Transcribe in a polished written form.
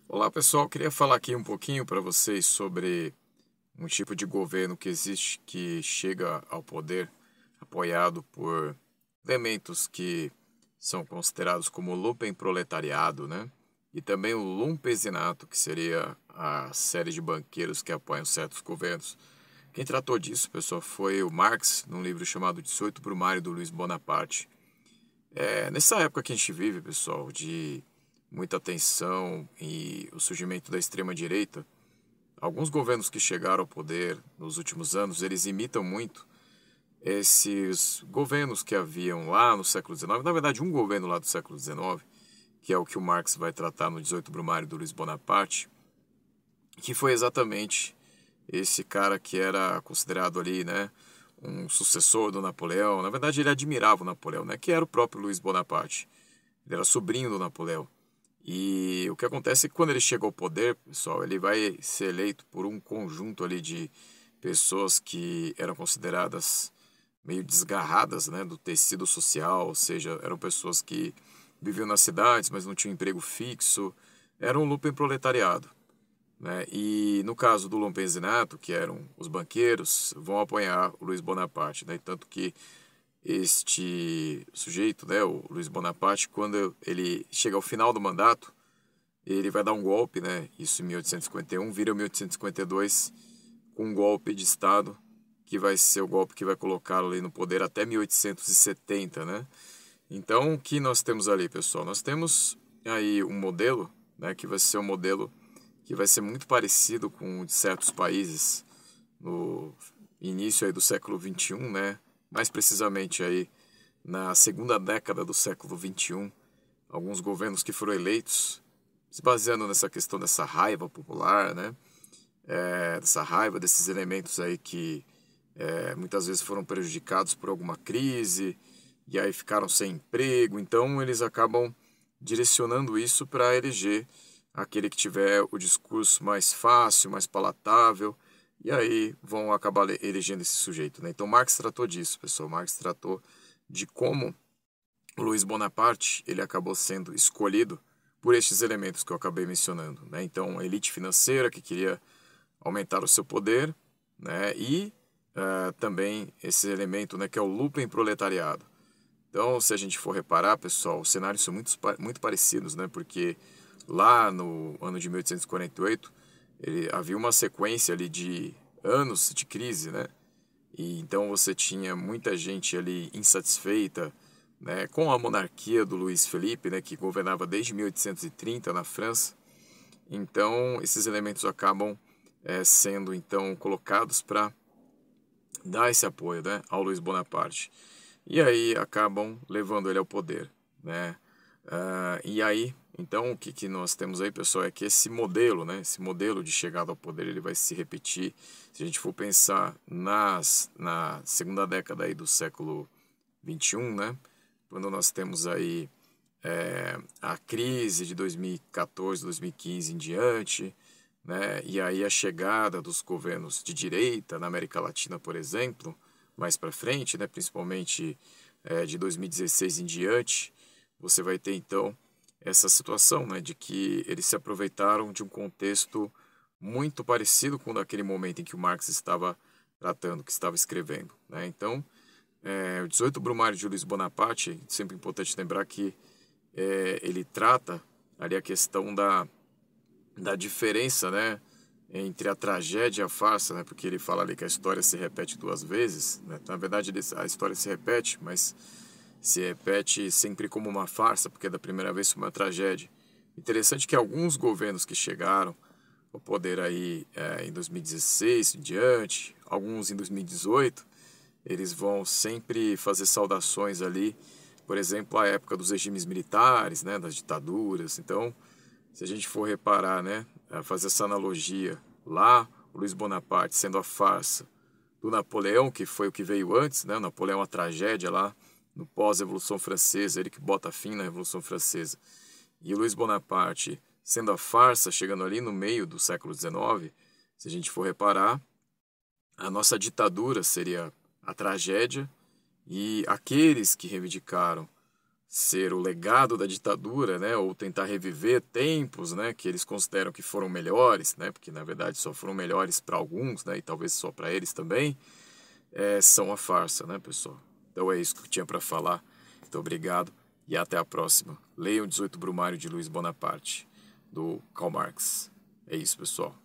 Olá pessoal, queria falar aqui um pouquinho para vocês sobre um tipo de governo que existe que chega ao poder apoiado por elementos que são considerados como lumpenproletariado, né? E também o lumpesinato, que seria a série de banqueiros que apoiam certos governos. Quem tratou disso, pessoal, foi o Marx, num livro chamado 18 Brumário, do Luiz Bonaparte. Nessa época que a gente vive, pessoal, de muita tensão e o surgimento da extrema-direita, alguns governos que chegaram ao poder nos últimos anos, eles imitam muito esses governos que haviam lá no século XIX. Na verdade, um governo lá do século XIX, que é o que o Marx vai tratar no 18 Brumário do Luiz Bonaparte, que foi exatamente esse cara que era considerado ali, né, um sucessor do Napoleão. Na verdade, ele admirava o Napoleão, né, que era o próprio Luiz Bonaparte. Ele era sobrinho do Napoleão. E o que acontece é que quando ele chega ao poder, pessoal, ele vai ser eleito por um conjunto ali de pessoas que eram consideradas meio desgarradas, né, do tecido social, ou seja, eram pessoas que viviam nas cidades, mas não tinham emprego fixo, era um lumpenproletariado, né? E no caso do lumpesinato, que eram os banqueiros, vão apoiar o Luiz Bonaparte, né? Tanto que este sujeito, né, o Luiz Bonaparte, quando ele chega ao final do mandato, ele vai dar um golpe, né? Isso em 1851, vira 1852, com um golpe de Estado, que vai ser o golpe que vai colocá-lo ali no poder até 1870, né? Então, o que nós temos ali, pessoal? Nós temos aí um modelo, né, que vai ser um modelo que vai ser muito parecido com o de certos países no início aí do século XXI, né? Mais precisamente aí na segunda década do século XXI, alguns governos que foram eleitos se baseando nessa questão dessa raiva popular, né? Dessa raiva desses elementos aí que muitas vezes foram prejudicados por alguma crise e aí ficaram sem emprego. Então eles acabam direcionando isso para eleger aquele que tiver o discurso mais fácil, mais palatável, e aí vão acabar elegendo esse sujeito, né? Então Marx tratou disso, pessoal. Marx tratou de como o Luiz Bonaparte ele acabou sendo escolhido por estes elementos que eu acabei mencionando, né? Então, a elite financeira que queria aumentar o seu poder, né? E também esse elemento, né, que é o lumpenproletariado. Então, se a gente for reparar, pessoal, os cenários são muito parecidos, né? Porque lá no ano de 1848, havia uma sequência ali de anos de crise, né? E então você tinha muita gente ali insatisfeita, né, com a monarquia do Luiz Felipe, né, que governava desde 1830 na França. Então, esses elementos acabam sendo então colocados para dar esse apoio, né, ao Luiz Bonaparte. E aí acabam levando ele ao poder, né? E aí, então, o que nós temos aí, pessoal, é que esse modelo, né, esse modelo de chegada ao poder, ele vai se repetir. Se a gente for pensar na segunda década aí do século XXI, né, quando nós temos aí a crise de 2014, 2015 em diante, né? E aí a chegada dos governos de direita na América Latina, por exemplo, mais para frente, né? Principalmente de 2016 em diante, você vai ter então essa situação, né? De que eles se aproveitaram de um contexto muito parecido com aquele momento em que o Marx estava tratando, que estava escrevendo, né? Então, o 18 Brumário de Luiz Bonaparte, sempre importante lembrar que ele trata ali a questão da diferença, né, entre a tragédia e a farsa, né, porque ele fala ali que a história se repete duas vezes, né? Na verdade a história se repete, mas se repete sempre como uma farsa, porque da primeira vez foi uma tragédia. Interessante que alguns governos que chegaram ao poder aí em 2016 em diante, alguns em 2018, eles vão sempre fazer saudações ali, por exemplo, à época dos regimes militares, né, das ditaduras. Então, se a gente for reparar, né, fazer essa analogia, lá o Luiz Bonaparte sendo a farsa do Napoleão, que foi o que veio antes, né, o Napoleão a tragédia lá no pós-Revolução Francesa, ele que bota fim na Revolução Francesa, e o Luiz Bonaparte sendo a farsa, chegando ali no meio do século XIX, se a gente for reparar, a nossa ditadura seria a tragédia e aqueles que reivindicaram ser o legado da ditadura, né, ou tentar reviver tempos, né, que eles consideram que foram melhores, né, porque na verdade só foram melhores para alguns, né, e talvez só para eles também, são a farsa, né, pessoal? Então é isso que eu tinha para falar. Muito obrigado e até a próxima. Leiam 18 Brumário de Luiz Bonaparte, do Karl Marx. É isso, pessoal.